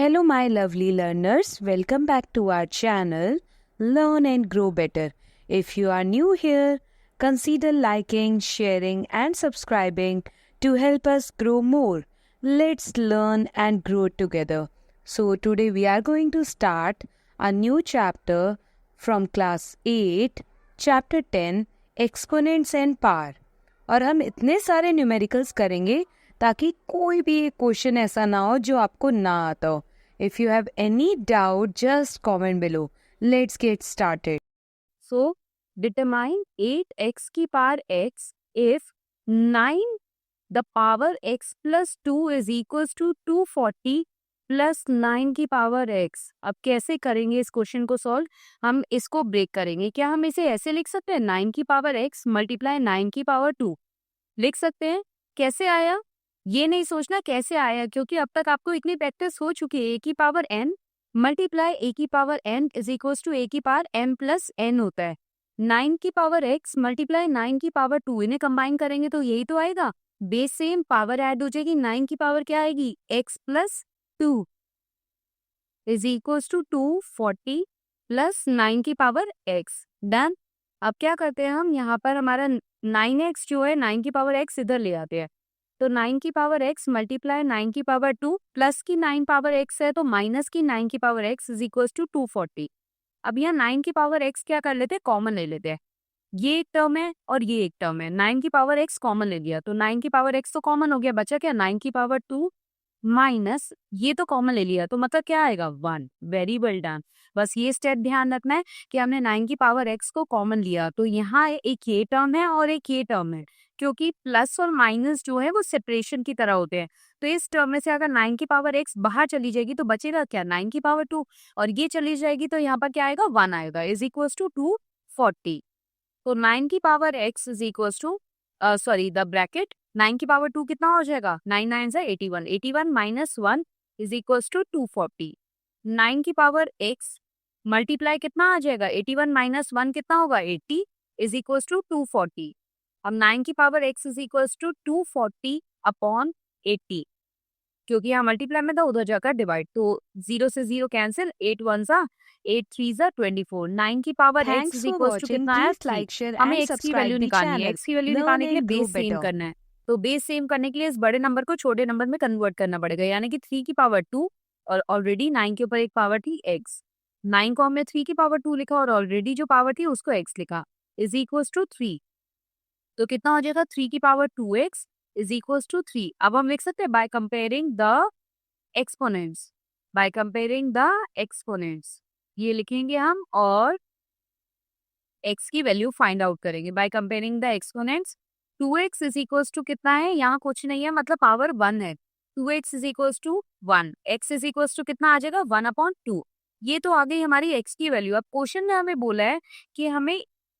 Hello, my lovely learners. Welcome back to our channel, Learn and Grow Better. If you are new here, consider liking, sharing, and subscribing to help us grow more. Let's learn and grow together. So, today we are going to start a new chapter from class 8, chapter 10, Exponents and Power. और हम इतने सारे numericals करेंगे ताकि कोई भी एक question ऐसा ना हो जो आपको ना आता हो. If you have any doubt just comment below. Let's get started. So, determine 8x की power x if 9 the power x plus 2 is equals to 240 plus 9 की power x. अब कैसे करेंगे इस क्वेश्चन को सॉल्व? हम इसको ब्रेक करेंगे. क्या हम इसे ऐसे लिख सकते हैं 9 की पावर x मल्टीप्लाई 9 की पावर 2 लिख सकते हैं? कैसे आया ये नहीं सोचना कैसे आया, क्योंकि अब तक आपको इतनी प्रैक्टिस हो चुकी है. a की पावर n मल्टीप्लाई a की power n is equals to a की पावर m प्लस n होता है. 9 की पावर x मल्टीप्लाई 9 की पावर 2 इन्हें कंबाइन करेंगे तो यही तो आएगा. बेस सेम पावर ऐड हो जाएगी. 9 की पावर क्या आएगी x plus 2 is equals to 240 plus 9 की पावर x. डन. अब क्या करते हैं हम यहाँ पर हमारा 9x जो है 9 की पावर x इधर ले आते हैं. तो 9 की पावर x मल्टीप्लाई 9 की पावर 2 प्लस की 9 पावर x है तो माइनस की 9 की power x is equal to 240. अब यहाँ 9 की पावर x क्या कर लेते हैं, कॉमन ले लेते हैं. ये एक टर्म है और ये एक टर्म है. 9 की पावर x कॉमन ले लिया तो 9 की पावर x तो कॉमन हो गया. बचा क्या 9 की पावर 2 माइनस ये तो कॉमन ले लिया तो मतलब क्या आएगा 1. Very well done. बस ये स्टेप ध्यान रखना है कि हमने 9 की पावर x को कॉमन लिया तो यहाँ एक ये टर्म है और एक ये टर्म है, क्योंकि प्लस और माइनस जो है वो सेपरेशन की तरह होते हैं. तो इस टर्म में से अगर 9 की पावर x बाहर चली जाएगी तो बचेगा क्या 9 की पावर 2 और ये चली जाएगी तो यहाँ पर क्या आएगा 1 आएगा इज इक्वल टू 240. तो 9 की power x is equal to sorry the bracket 9 की पावर 2 कितना हो जाएगा 9 9 से 81. 81 माइनस 1 इज इक्वल टू 240. 9 की पावर x मल्टीप्लाई कितना आ जाएगा 81 माइनस 1 कितना होगा 80 इज इक्वल टू 240. अब 9 की power x is equal to 240 upon 80, क्योंकि यहाँ मल्टीप्लाई में था उधर जाकर डिवाइड तो 0 से 0 कैंसिल. 8 1 सा 8 3 सा 24. 9 की power x is equal to कितना है 3. हमें x की वैल्यू निकालनी है. x की वैल्यू निकालने के लिए बेस सेम करना है. तो बेस सेम करने के लिए इस बड़े नंबर को छोटे नंबर में कन्वर्ट करना पड़ेगा, यानी कि 3 की पावर 2 और ऑलरेडी 9 के ऊपर एक पावर थी x. 9 को हमने 3 की पावर 2 लिखा और ऑलरेडी जो पावर थी उसको x लिखा इज इक्वल टू 3. तो कितना हो जाएगा 3 की power 2x is equal to 3. अब हम लिख सकते हैं by comparing the exponents. By comparing the exponents ये लिखेंगे हम और x की वैल्यू फाइंड आउट करेंगे by comparing the exponents. 2x is equal to कितना है, यहाँ कुछ नहीं है मतलब पावर 1 है. 2x is equal to 1. x is equal to कितना आ जाएगा 1 अपॉन 2. ये तो आ गई हमारी x की वैल्यू. अब क्वेश्चन में हमें बोला है कि हमें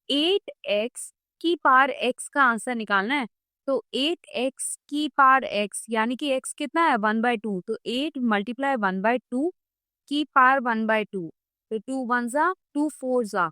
8x की पावर x का आंसर निकालना है. तो 8x की पावर x यानी कि x कितना है 1/2. तो 8 मल्टीप्लाई 1/2 की पावर 1/2. तो 2 1 जा 2 4 जा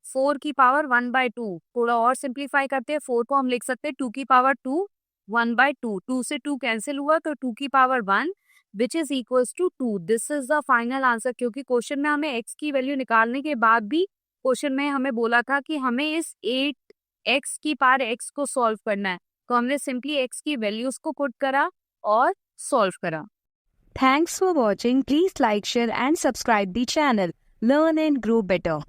4 की पावर 1/2. थोड़ा और सिंप्लीफाई करते हैं. 4 को हम लिख सकते हैं 2 की पावर 2 1/2. 2 से 2 कैंसिल हुआ तो 2 की power 1 which is equals to 2. This is the final answer, क्योंकि क्वेश्चन में हमें x की वैल्यू निकालने के बाद भी क्वेश्चन में हमें बोला था कि हमें इस 8x की पावर x को सॉल्व करना है. तो हमने सिंपली x की वैल्यूज को पुट करा और सॉल्व करा. Thanks for watching. Please like, share and subscribe the channel. Learn and grow better.